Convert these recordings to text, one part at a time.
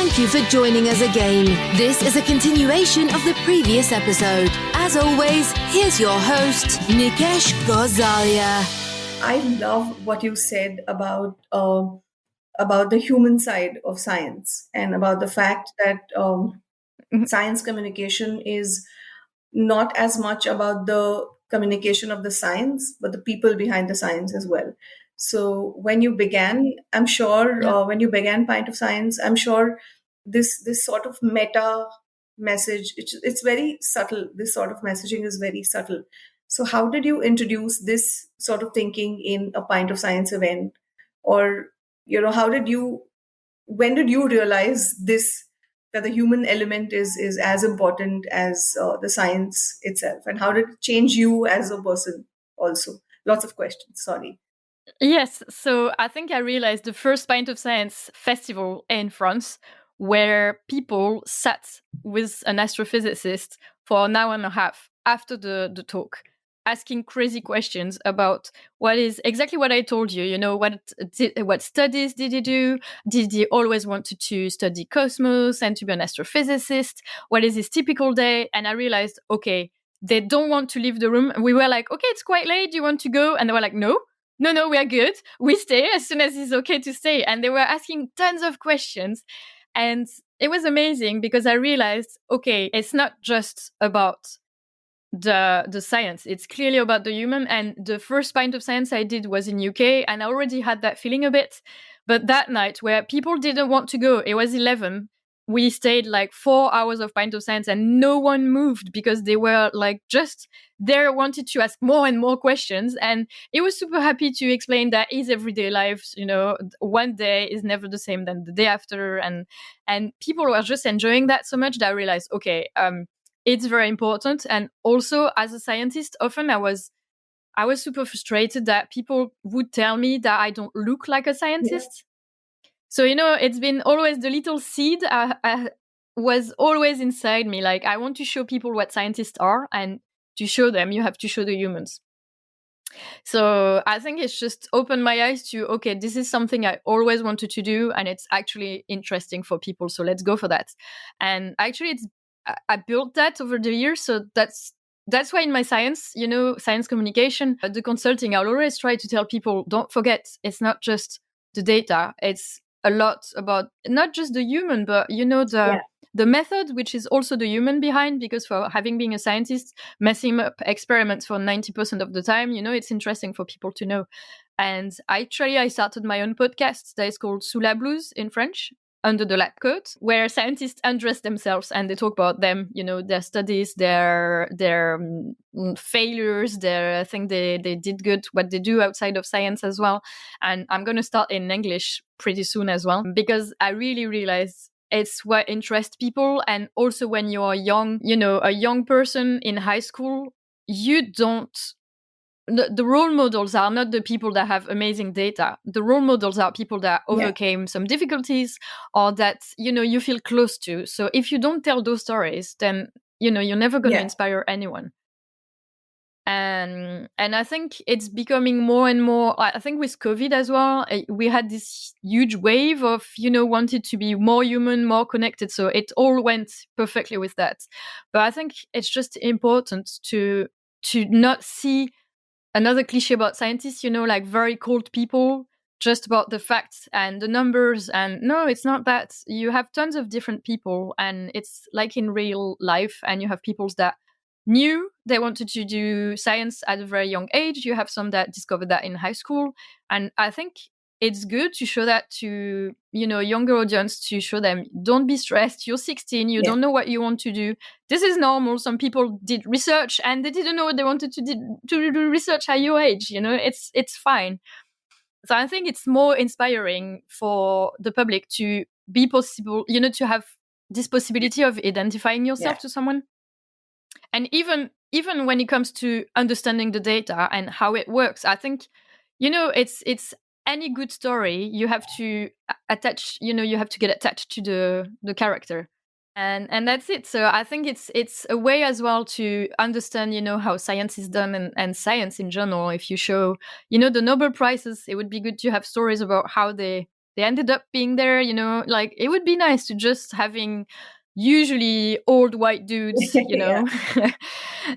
Thank you for joining us again. This is a continuation of the previous episode. As always, here's your host, Nikesh Gozalia. I love what you said about the human side of science and about the fact that science communication is not as much about the communication of the science, but the people behind the science as well. So when you began, I'm sure when you began Pint of Science, I'm sure this sort of meta message, it's very subtle. This sort of messaging is very subtle. So how did you introduce this sort of thinking in a Pint of Science event, or how did you? When did you realize this? That the human element is as important as the science itself, and how did it change you as a person also? Lots of questions, sorry. Yes, so I think I realized the first Pint of Science festival in France, where people sat with an astrophysicist for an hour and a half after the talk, asking crazy questions about what is exactly what I told you. What studies did he do? Did he always wanted to study cosmos and to be an astrophysicist? What is his typical day? And I realized, okay, they don't want to leave the room. We were like, okay, it's quite late. Do you want to go? And they were like, no, we are good. We stay as soon as it's okay to stay. And they were asking tons of questions. And it was amazing because I realized, okay, it's not just about the science. It's clearly about the human. And the first Pint of Science I did was in UK, and I already had that feeling a bit. But that night where people didn't want to go, it was 11. We stayed like 4 hours of Pint of Science and no one moved because they were like just there, wanted to ask more and more questions. And it was super happy to explain that his everyday life, one day is never the same than the day after. And people were just enjoying that so much that I realized, okay, it's very important. And also as a scientist, often I was super frustrated that people would tell me that I don't look like a scientist. Yeah. So, it's been always the little seed was always inside me. Like, I want to show people what scientists are, and to show them, you have to show the humans. So I think it's just opened my eyes to, okay, this is something I always wanted to do, and it's actually interesting for people. So let's go for that. And actually, I built that over the years. So that's why in my science communication, the consulting, I'll always try to tell people, don't forget, it's not just the data. It's a lot about not just the human, but the method, which is also the human behind, because for having been a scientist, messing up experiments for 90% of the time, it's interesting for people to know. And I started my own podcast that is called Sous la blouse in French, Under the Lab Coat, where scientists undress themselves and they talk about them, their studies, their failures, I think they did good, what they do outside of science as well. And I'm going to start in English pretty soon as well, because I really realize it's what interests people. And also when you're young, a young person in high school, the role models are not the people that have amazing data. The role models are people that overcame some difficulties or that, you feel close to. So if you don't tell those stories, then, you're never going to inspire anyone. And I think it's becoming more and more, I think with COVID as well, we had this huge wave of, wanted to be more human, more connected. So it all went perfectly with that. But I think it's just important to not see another cliche about scientists, like very cold people, just about the facts and the numbers. And no, it's not that. You have tons of different people, and it's like in real life. And you have people that knew they wanted to do science at a very young age. You have some that discovered that in high school. And I think it's good to show that to, younger audience, to show them, don't be stressed. You're 16. You don't know what you want to do. This is normal. Some people did research and they didn't know what they wanted to do research at your age. It's fine. So I think it's more inspiring for the public to be possible, to have this possibility of identifying yourself to someone. And even when it comes to understanding the data and how it works, I think, it's any good story, you have to attach, you have to get attached to the character. And that's it. So I think it's a way as well to understand, how science is done and science in general. If you show, the Nobel Prizes, it would be good to have stories about how they they ended up being there, like it would be nice to just having usually old white dudes, Yeah.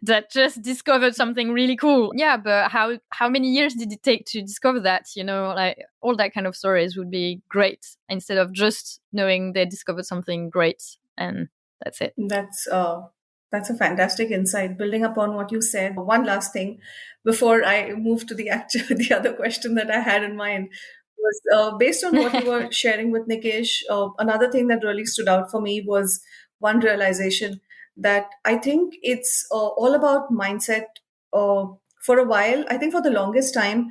that just discovered something really cool. Yeah, but how many years did it take to discover that? Like all that kind of stories would be great instead of just knowing they discovered something great and that's it. That's a fantastic insight. Building upon what you said, one last thing before I move to the the other question that I had in mind was based on what you were sharing with Nikesh. Another thing that really stood out for me was one realization that I think it's all about mindset. For a while, I think for the longest time,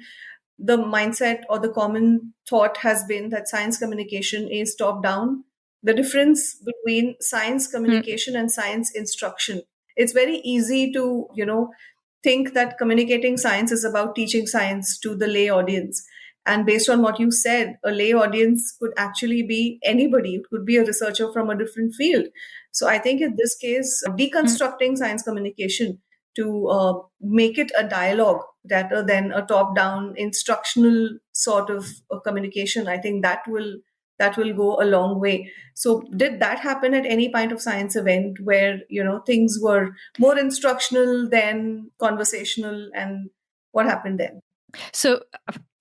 the mindset or the common thought has been that science communication is top down. The difference between science communication and science instruction, it's very easy to think that communicating science is about teaching science to the lay audience. And based on what you said, a lay audience could actually be anybody. It could be a researcher from a different field. So I think in this case, deconstructing science communication to make it a dialogue rather than a top-down instructional sort of communication, I think that will go a long way. So did that happen at any Pint of Science event where things were more instructional than conversational, and what happened then? So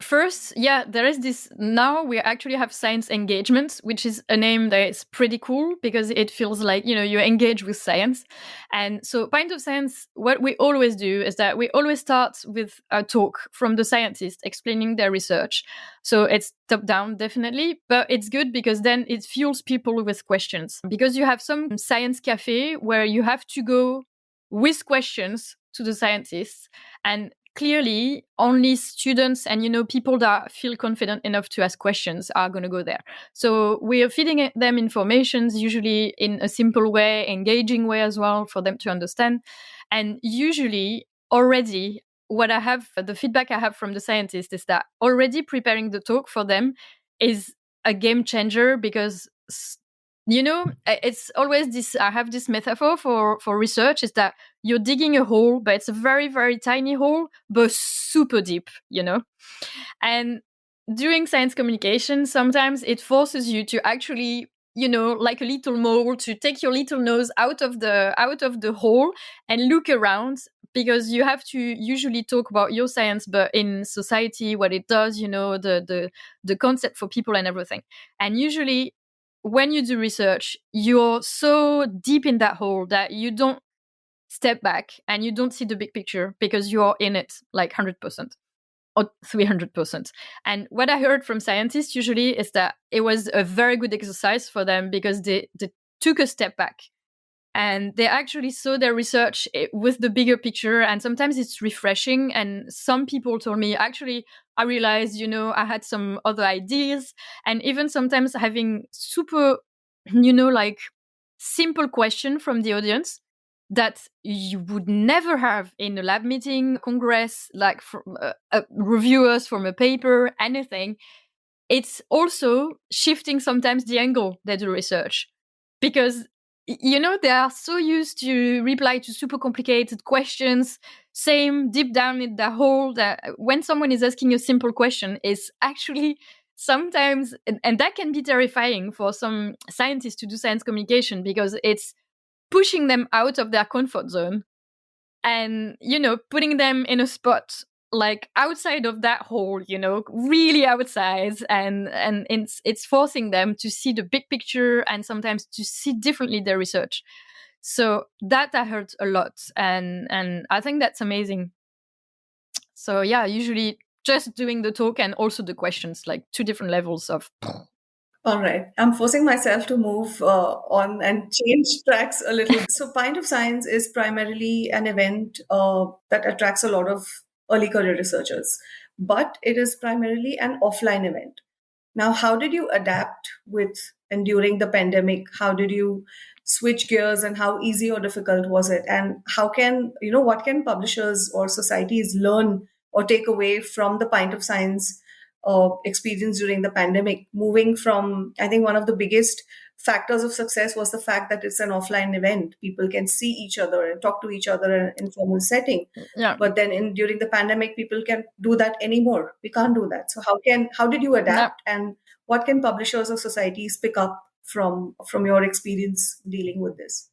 first, yeah, there is this. Now we actually have science engagements, which is a name that is pretty cool because it feels like you engage with science. And so Pint of Science, what we always do is that we always start with a talk from the scientist explaining their research. So it's top down, definitely, but it's good because then it fuels people with questions. Because you have some science cafe where you have to go with questions to the scientists, and clearly only students and people that feel confident enough to ask questions are going to go there. So we are feeding them informations, usually in a simple way, engaging way as well, for them to understand. And usually already the feedback I have from the scientists is that already preparing the talk for them is a game changer, because it's always this. I have this metaphor for research, is that you're digging a hole, but it's a very, very tiny hole, but super deep, And during science communication, sometimes it forces you to actually, like a little mole, to take your little nose out of the hole and look around, because you have to usually talk about your science, but in society, what it does, the concept for people and everything. And usually, when you do research, you're so deep in that hole that you don't step back and you don't see the big picture, because you're in it like 100% or 300%. And what I heard from scientists usually is that it was a very good exercise for them, because they took a step back and they actually saw their research with the bigger picture. And sometimes it's refreshing. And some people told me, actually, I realized, I had some other ideas. And even sometimes having super, like simple question from the audience that you would never have in a lab meeting, congress, like from reviewers from a paper, anything. It's also shifting sometimes the angle they do research, because they are so used to reply to super complicated questions, same deep down in the hole, that when someone is asking a simple question, is actually sometimes, and that can be terrifying for some scientists to do science communication, because it's pushing them out of their comfort zone and putting them in a spot like outside of that hole, really outside, and it's forcing them to see the big picture and sometimes to see differently their research. So that I heard a lot, and I think that's amazing. So yeah, usually just doing the talk and also the questions, like two different levels of. All right. I'm forcing myself to move on and change tracks a little. So, Pint of Science is primarily an event that attracts a lot of early career researchers, but it is primarily an offline event. Now, how did you adapt with and during the pandemic? How did you switch gears, and how easy or difficult was it? And how can, what can publishers or societies learn or take away from the Pint of Science experience during the pandemic? Moving from, I think one of the biggest factors of success was the fact that it's an offline event. People can see each other and talk to each other in an informal setting. Yeah. But then during the pandemic, people can't do that anymore. We can't do that. So how did you adapt, and what can publishers or societies pick up from your experience dealing with this?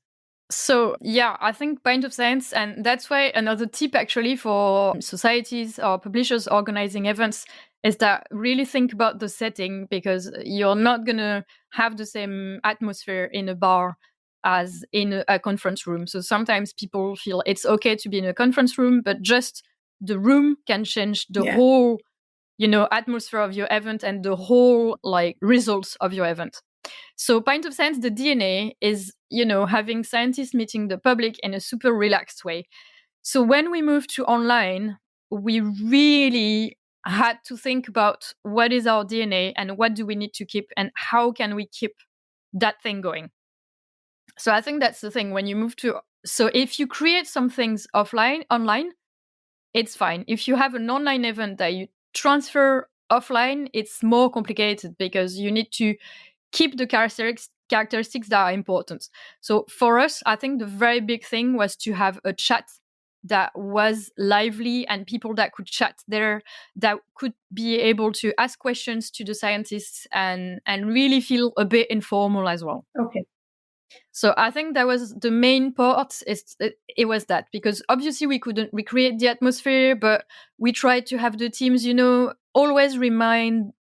So yeah, I think Pint of Science, and that's why another tip actually for societies or publishers organizing events is that really think about the setting, because you're not gonna have the same atmosphere in a bar as in a conference room. So sometimes people feel it's okay to be in a conference room, but just the room can change the whole, atmosphere of your event and the whole results of your event. So Pint of Science, the DNA is, having scientists meeting the public in a super relaxed way. So when we moved to online, we really had to think about what is our DNA and what do we need to keep and how can we keep that thing going. So I think that's the thing when you move to, so if you create some things online, it's fine. If you have an online event that you transfer offline, it's more complicated because you need to keep the characteristics that are important. So for us, I think the very big thing was to have a chat that was lively and people that could chat there, that could be able to ask questions to the scientists and really feel a bit informal as well. Okay. So I think that was the main part. It was that, because obviously we couldn't recreate the atmosphere, but we tried to have the teams, always remind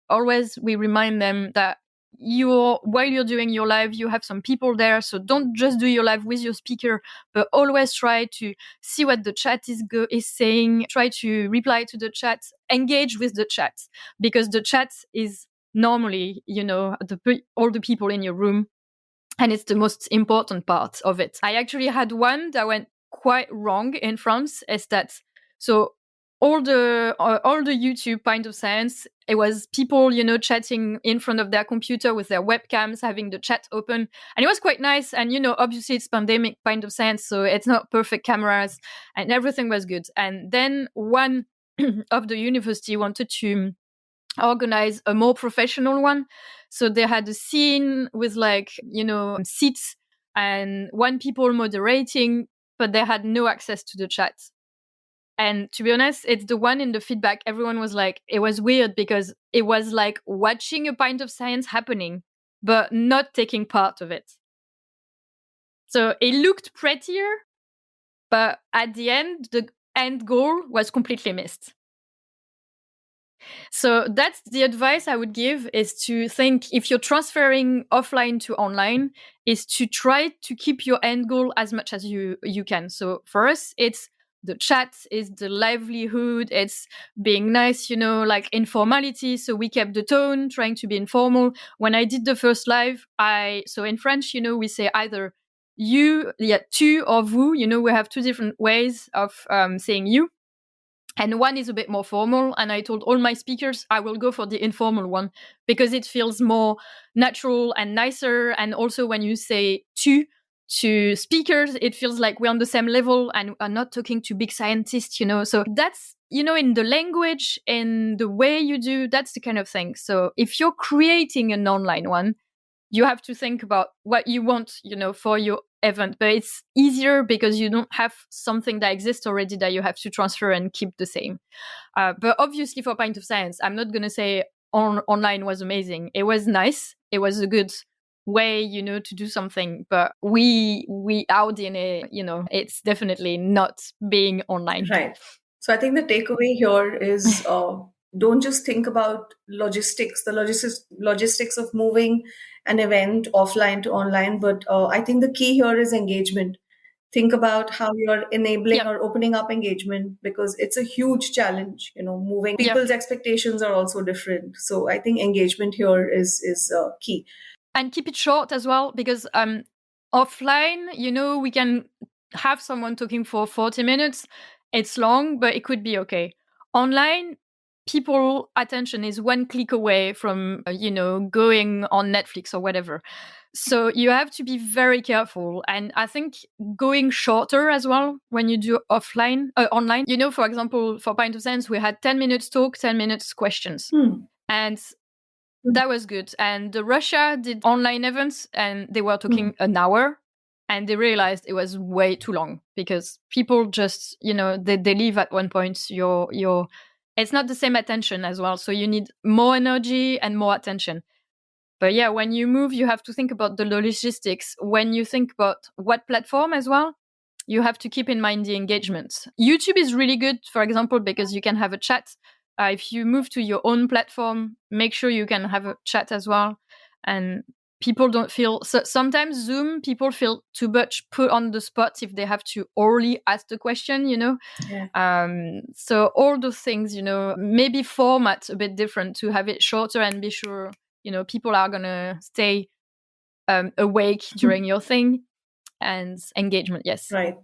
them that while you're doing your live, you have some people there. So don't just do your live with your speaker, but always try to see what the chat is saying. Try to reply to the chat, engage with the chat, because the chat is normally, all the people in your room. And it's the most important part of it. I actually had one that went quite wrong in France. Is that so? All the YouTube Pint of Science, it was people, chatting in front of their computer with their webcams, having the chat open, and it was quite nice. And obviously it's pandemic Pint of Science, so it's not perfect cameras, and everything was good. And then one of the university wanted to organize a more professional one. So they had a scene with seats and one people moderating, but they had no access to the chat. And to be honest, it's the one in the feedback. Everyone was like, it was weird because it was like watching a Pint of Science happening, but not taking part of it. So it looked prettier, but at the end, the end goal was completely missed. So that's the advice I would give, is to think, if you're transferring offline to online, is to try to keep your end goal as much as you can. So for us, it's the chat, is the livelihood, it's being nice, informality. So we kept the tone, trying to be informal. When I did the first live, so in French, we say either tu or vous, we have two different ways of saying you. And one is a bit more formal. And I told all my speakers, I will go for the informal one because it feels more natural and nicer. And also when you say tu to speakers, it feels like we're on the same level and are not talking to big scientists, So that's, in the language, in the way you do, that's the kind of thing. So if you're creating an online one, you have to think about what you want, for your event. But it's easier because you don't have something that exists already that you have to transfer and keep the same. But obviously for Pint of Science, I'm not going to say online was amazing. It was nice. It was a good way, to do something. But our DNA, it's definitely not being online. Right. So I think the takeaway here is don't just think about logistics of moving an event offline to online, but I think the key here is engagement. Think about how you're enabling or opening up engagement, because it's a huge challenge, moving. People's expectations are also different. So I think engagement here is key. And keep it short as well, because offline, we can have someone talking for 40 minutes. It's long, but it could be okay. Online, people attention is one click away from, going on Netflix or whatever. So you have to be very careful. And I think going shorter as well when you do online, for example, for Pint of Science, we had 10 minutes talk, 10 minutes questions. And that was good. And Russia did online events and they were talking an hour. And they realized it was way too long because people just, they leave at one point. It's not the same attention as well. So you need more energy and more attention. But yeah, when you move, you have to think about the logistics. When you think about what platform as well, you have to keep in mind the engagement. YouTube is really good, for example, because you can have a chat. If you move to your own platform, make sure you can have a chat as well. And people don't feel, so sometimes Zoom, people feel too much put on the spot if they have to orally ask the question, So all those things, maybe format a bit different to have it shorter and be sure, people are going to stay awake during your thing. And engagement, yes. Right.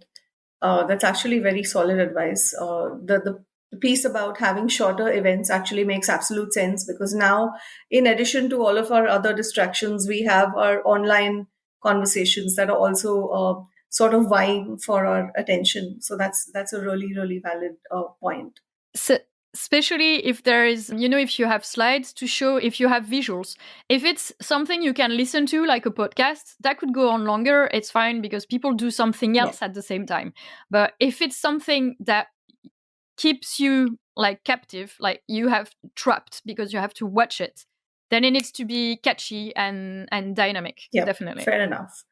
That's actually very solid advice. The piece about having shorter events actually makes absolute sense, because now, in addition to all of our other distractions, we have our online conversations that are also sort of vying for our attention. So that's a really, really valid point. So, especially if there is, if you have slides to show, if you have visuals. If it's something you can listen to, like a podcast, that could go on longer. It's fine because people do something else at the same time. But if it's something that keeps you like captive, like you have trapped because you have to watch it, then it needs to be catchy and dynamic. Yeah, definitely. Fair enough.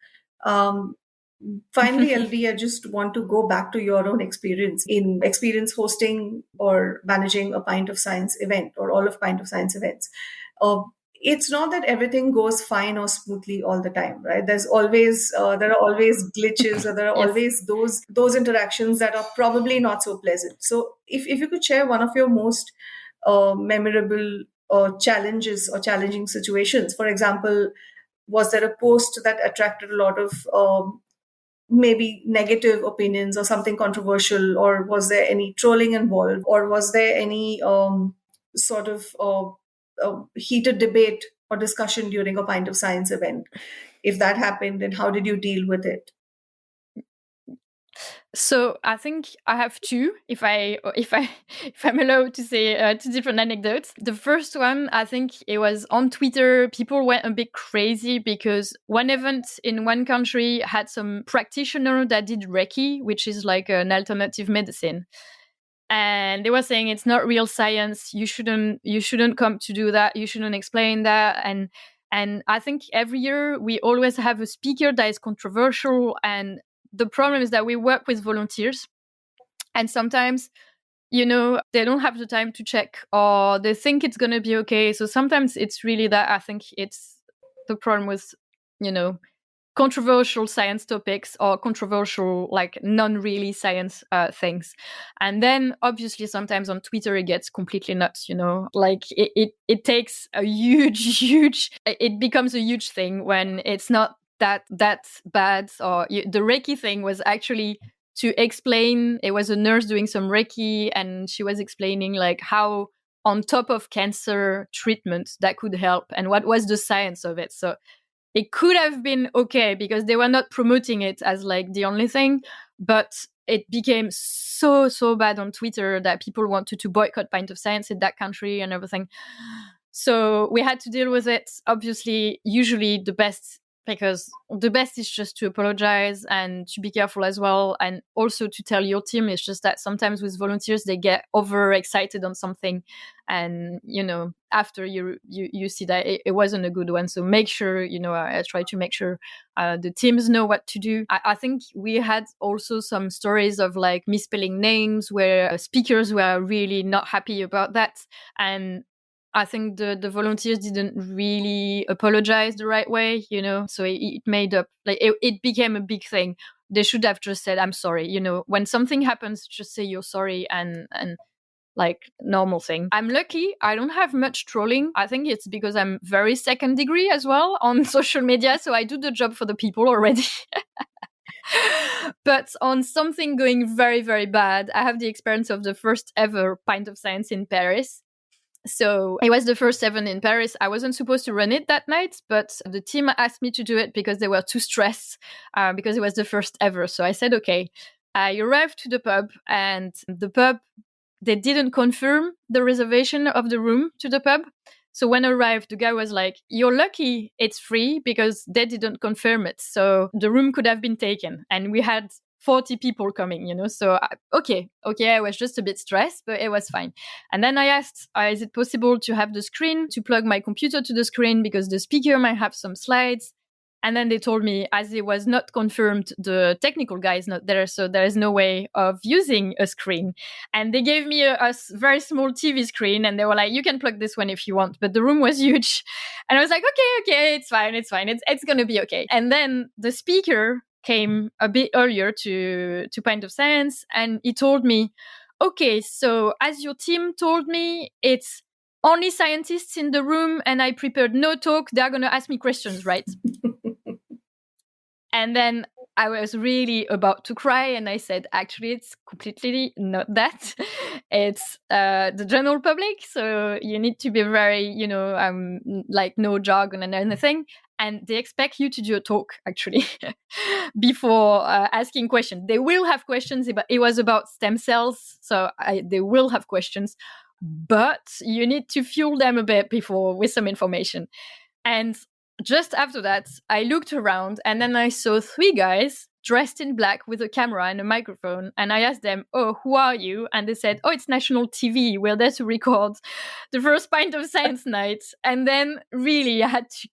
Finally, Elodie, I just want to go back to your own experience hosting or managing a Pint of Science event, or all of Pint of Science events. It's not that everything goes fine or smoothly all the time, right? There are always glitches, or there are always those interactions that are probably not so pleasant. So if you could share one of your most memorable challenges or challenging situations. For example, was there a post that attracted a lot of maybe negative opinions or something controversial, or was there any trolling involved, or was there any sort of heated debate or discussion during a Pint of Science event? If that happened, then how did you deal with it? So I think I have two, if I'm allowed to say two different anecdotes. The first one, I think it was on Twitter. People went a bit crazy because one event in one country had some practitioner that did Reiki, which is like an alternative medicine. And they were saying it's not real science. You shouldn't come to do that. You shouldn't explain that. And I think every year we always have a speaker that is controversial. And the problem is that we work with volunteers, and sometimes, they don't have the time to check, or they think it's going to be okay. So sometimes it's really that I think it's the problem with, controversial science topics or controversial, like non-really science things. And then obviously sometimes on Twitter it gets completely nuts, like it takes a huge, it becomes a huge thing when it's not that bad. Or the Reiki thing was actually to explain, it was a nurse doing some Reiki, and she was explaining like how on top of cancer treatment that could help and what was the science of it. So it could have been okay because they were not promoting it as like the only thing, but it became so bad on Twitter that people wanted to boycott Pint of Science in that country and everything. So we had to deal with it. Obviously, usually the best is just to apologize and to be careful as well. And also to tell your team, it's just that sometimes with volunteers, they get overexcited on something. And, after you see that it wasn't a good one. So make sure, I try to make sure the teams know what to do. I think we had also some stories of like misspelling names where speakers were really not happy about that. And I think the volunteers didn't really apologize the right way, so it made up, like it became a big thing. They should have just said, I'm sorry, when something happens, just say you're sorry and like normal thing. I'm lucky. I don't have much trolling. I think it's because I'm very second degree as well on social media. So I do the job for the people already. But on something going very, very bad, I have the experience of the first ever Pint of Science in Paris. So it was the first event in Paris. I wasn't supposed to run it that night, but the team asked me to do it because they were too stressed because it was the first ever. So I said, okay. I arrived to the pub, and the pub, they didn't confirm the reservation of the room to the pub. So when I arrived, the guy was like, you're lucky it's free because they didn't confirm it. So the room could have been taken. And we had 40 people coming, So, okay, I was just a bit stressed, but it was fine. And then I asked, is it possible to have the screen, to plug my computer to the screen because the speaker might have some slides? And then they told me, as it was not confirmed, the technical guy is not there, so there is no way of using a screen. And they gave me a very small TV screen, and they were like, you can plug this one if you want. But the room was huge. And I was like, okay, it's fine. It's going to be okay. And then the speaker came a bit earlier to Pint of Science, and he told me, okay, so as your team told me, it's only scientists in the room, and I prepared no talk. They're going to ask me questions, right? And then I was really about to cry, and I said, actually, it's completely not that. It's the general public, so you need to be very, like no jargon and anything. And they expect you to do a talk, actually, before asking questions. They will have questions, but it was about stem cells, so they will have questions. But you need to fuel them a bit before with some information. And just after that, I looked around, and then I saw 3 guys dressed in black with a camera and a microphone. And I asked them, oh, who are you? And they said, oh, it's national TV. We're there to record the first Pint of Science night. And then really I had to,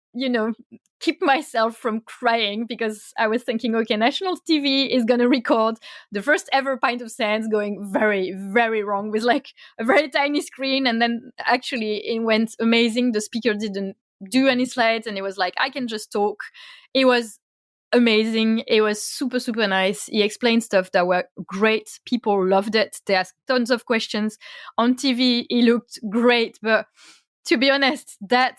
keep myself from crying, because I was thinking, okay, national TV is going to record the first ever Pint of Science going very, very wrong with like a very tiny screen. And then actually it went amazing. The speaker didn't do any slides, and it was like, I can just talk. It was amazing. It was super, super nice. He explained stuff that were great. People loved it. They asked tons of questions. On TV, he looked great. But to be honest, that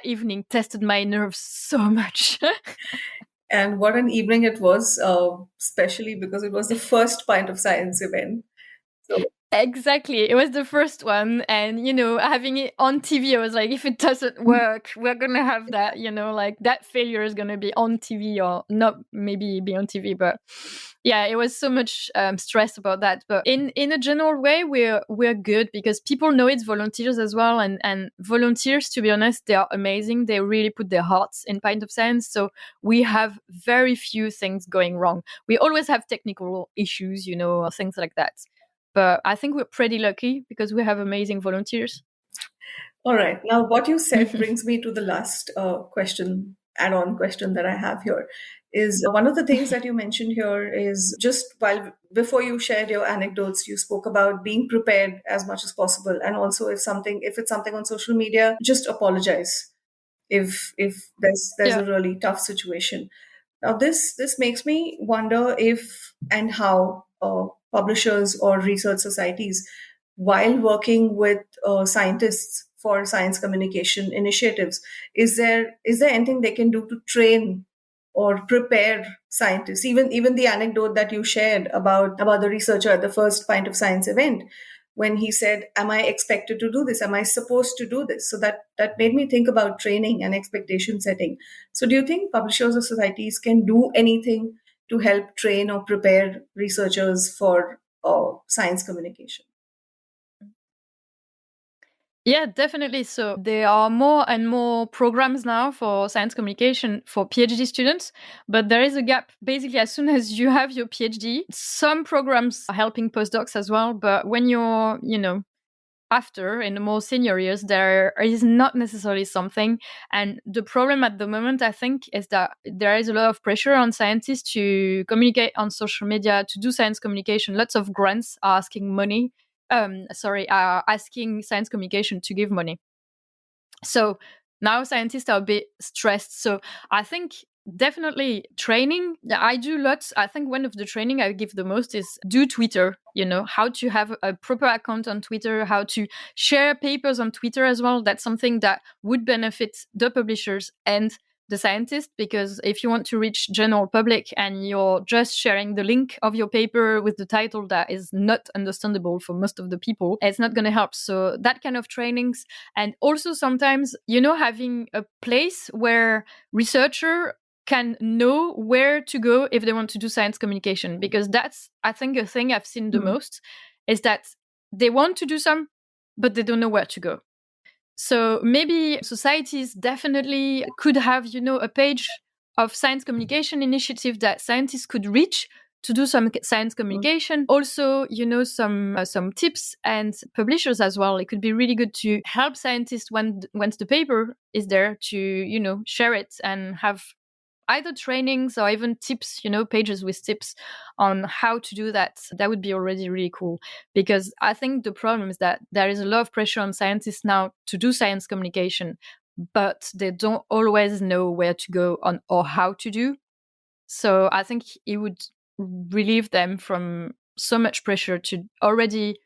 evening tested my nerves so much. And what an evening it was, especially because it was the first Pint of Science event. So Exactly. It was the first one. And, having it on TV, I was like, if it doesn't work, we're going to have that, like that failure is going to be on TV, or not maybe be on TV. But yeah, it was so much stress about that. But in a general way, we're good, because people know it's volunteers as well. And volunteers, to be honest, they are amazing. They really put their hearts in Pint of Science. So we have very few things going wrong. We always have technical issues, or things like that. But I think we're pretty lucky because we have amazing volunteers. All right. Now, what you said brings me to the last add-on question that I have here. Is one of the things that you mentioned here is, just before you shared your anecdotes, you spoke about being prepared as much as possible, and also if it's something on social media, just apologize if there's a really tough situation. Now, this makes me wonder if and how publishers or research societies, while working with scientists for science communication initiatives, is there anything they can do to train or prepare scientists? Even the anecdote that you shared about the researcher at the first Pint of Science event, when he said, am I expected to do this? Am I supposed to do this? So that made me think about training and expectation setting. So do you think publishers or societies can do anything to help train or prepare researchers for science communication? Yeah, definitely. So there are more and more programs now for science communication for PhD students, but there is a gap. Basically, as soon as you have your PhD, some programs are helping postdocs as well. But when you're, after, in the more senior years, there is not necessarily something. And the problem at the moment, I think, is that there is a lot of pressure on scientists to communicate on social media, to do science communication. Lots of grants are asking money. Asking science communication to give money. So now scientists are a bit stressed. So I think definitely training. I do lots. I think one of the training I give the most is do Twitter, how to have a proper account on Twitter, how to share papers on Twitter as well. That's something that would benefit the publishers and the scientist, because if you want to reach general public and you're just sharing the link of your paper with the title that is not understandable for most of the people, it's not going to help. So that kind of trainings, and also sometimes, having a place where researcher can know where to go if they want to do science communication, because that's, I think, a thing I've seen the most, is that they want to do some, but they don't know where to go. So maybe societies definitely could have, a page of science communication initiative that scientists could reach to do some science communication. Also, some tips and publishers as well. It could be really good to help scientists once the paper is there to, share it and have either trainings or even tips, pages with tips on how to do that. That would be already really cool, because I think the problem is that there is a lot of pressure on scientists now to do science communication, but they don't always know where to go on or how to do. So I think it would relieve them from so much pressure to already,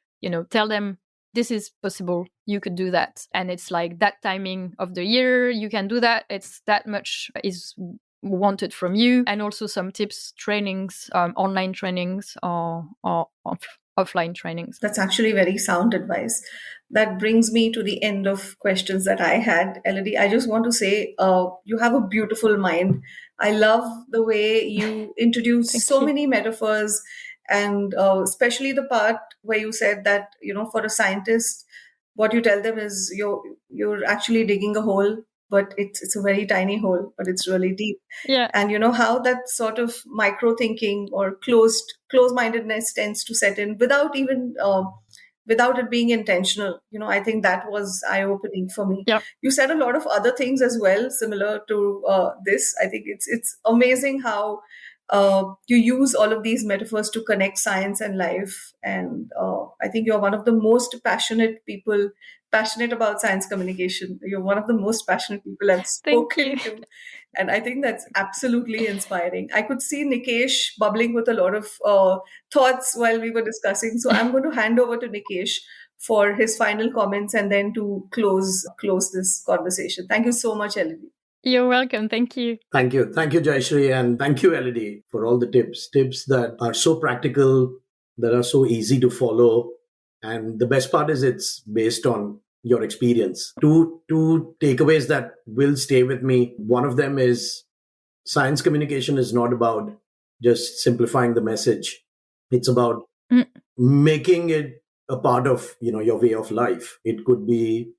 tell them this is possible, you could do that. And it's like that timing of the year, you can do that. It's that much is wanted from you. And also some tips, trainings, online trainings or offline trainings. That's actually very sound advice. That brings me to the end of questions that I had. Elodie, I just want to say you have a beautiful mind. I love the way you introduce so many metaphors, and especially the part where you said that, for a scientist, what you tell them is you're actually digging a hole, but it's a very tiny hole, but it's really deep. Yeah. And how that sort of micro thinking or close-mindedness tends to set in without even without it being intentional. I think that was eye-opening for me. Yep. You said a lot of other things as well, similar to this. I think it's amazing how you use all of these metaphors to connect science and life. And I think you're one of the most passionate people, passionate about science communication. You're one of the most passionate people I've spoken to. And I think that's absolutely inspiring. I could see Nikesh bubbling with a lot of thoughts while we were discussing. So I'm going to hand over to Nikesh for his final comments and then to close this conversation. Thank you so much, Elodie. You're welcome. Thank you. Thank you. Thank you, Jayashree. And thank you, Elodie, for all the tips that are so practical, that are so easy to follow. And the best part is it's based on your experience. Two takeaways that will stay with me. One of them is science communication is not about just simplifying the message. It's about making it a part of, your way of life. It could be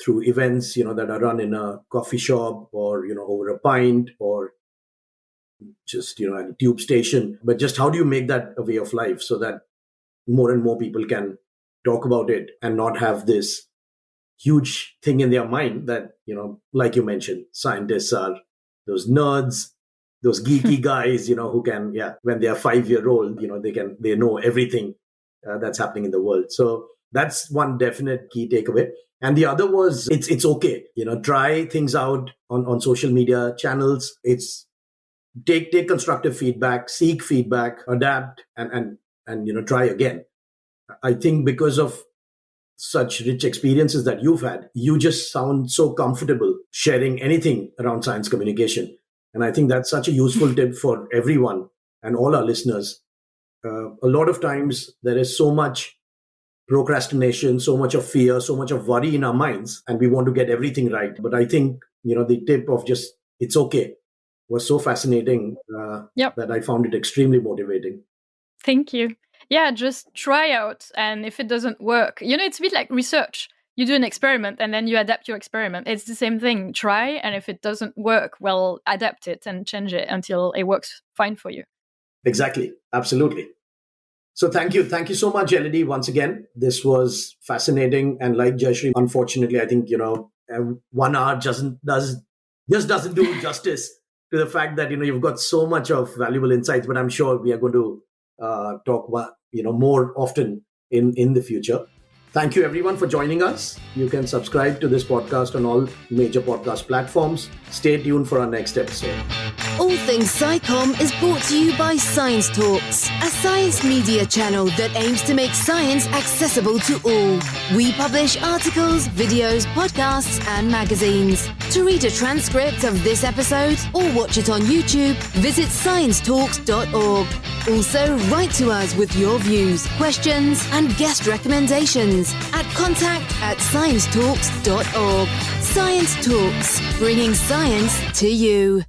through events, that are run in a coffee shop or, over a pint or just, at a tube station. But just how do you make that a way of life so that more and more people can talk about it and not have this huge thing in their mind that, like you mentioned, scientists are those nerds, those geeky guys, who can, when they are 5-year-old, they know everything that's happening in the world. So that's one definite key takeaway. And the other was it's okay, try things out on social media channels. It's take constructive feedback, seek feedback, adapt, and try again. I think because of such rich experiences that you've had, you just sound so comfortable sharing anything around science communication. And I think that's such a useful tip for everyone and all our listeners. A lot of times there is so much procrastination, so much of fear, so much of worry in our minds, and we want to get everything right. But I think, the tip of just, it's okay, was so fascinating that I found it extremely motivating. Thank you. Yeah, just try out. And if it doesn't work, it's a bit like research. You do an experiment and then you adapt your experiment. It's the same thing. Try. And if it doesn't work, well, adapt it and change it until it works fine for you. Exactly. Absolutely. So thank you. Thank you so much, Elodie, once again. This was fascinating. And like Jayashree, unfortunately, I think, 1 hour just doesn't do justice to the fact that, you've got so much of valuable insights, but I'm sure we are going to talk more often in the future. Thank you everyone for joining us. You can subscribe to this podcast on all major podcast platforms. Stay tuned for our next episode. All Things SciComm is brought to you by Science Talks, a science media channel that aims to make science accessible to all. We publish articles, videos, podcasts, and magazines. To read a transcript of this episode or watch it on YouTube, visit sciencetalks.org. Also, write to us with your views, questions, and guest recommendations at contact@sciencetalks.org. Science Talks, bringing science to you.